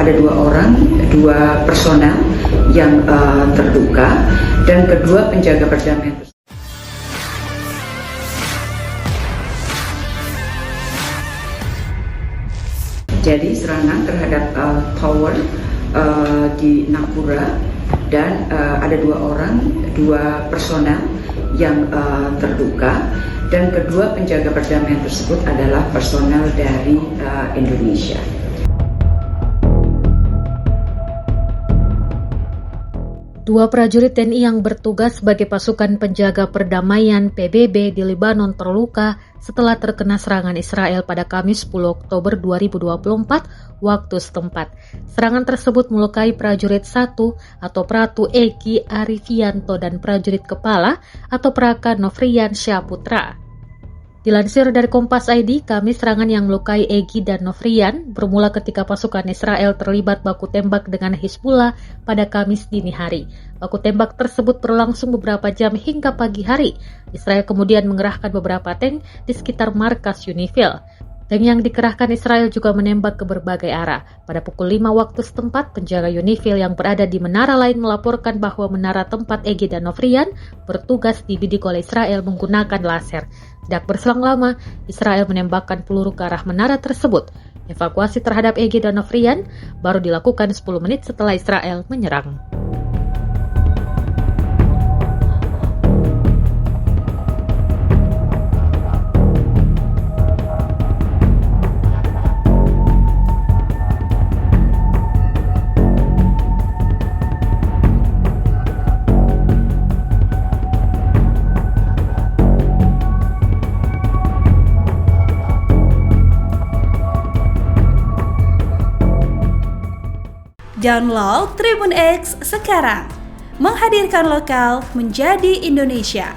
ada 2 orang, 2 personel yang terluka, dan kedua penjaga perdamaian. Jadi serangan terhadap tower di Napura, dan ada 2 orang, 2 personel yang terluka, dan kedua penjaga perdamaian tersebut adalah personel dari Indonesia. Dua prajurit TNI yang bertugas sebagai pasukan penjaga perdamaian PBB di Lebanon terluka setelah terkena serangan Israel pada Kamis 10 Oktober 2024 waktu setempat. Serangan tersebut melukai prajurit 1 atau Pratu Eki Arifianto dan prajurit kepala atau Praka Nofrian Syaputra. Dilansir dari Kompas ID, Kamis serangan yang melukai Egi dan Nofrian bermula ketika pasukan Israel terlibat baku tembak dengan Hizbullah pada Kamis dini hari. Baku tembak tersebut berlangsung beberapa jam hingga pagi hari. Israel kemudian mengerahkan beberapa tank di sekitar markas Unifil. Tank yang dikerahkan Israel juga menembak ke berbagai arah. Pada pukul 5 waktu setempat, penjaga Unifil yang berada di menara lain melaporkan bahwa menara tempat Egi dan Nofrian bertugas dibidik oleh Israel menggunakan laser. Tidak berselang lama, Israel menembakkan peluru ke arah menara tersebut. Evakuasi terhadap Egi dan Nofrian baru dilakukan 10 menit setelah Israel menyerang. Download Tribun X sekarang, menghadirkan lokal menjadi Indonesia.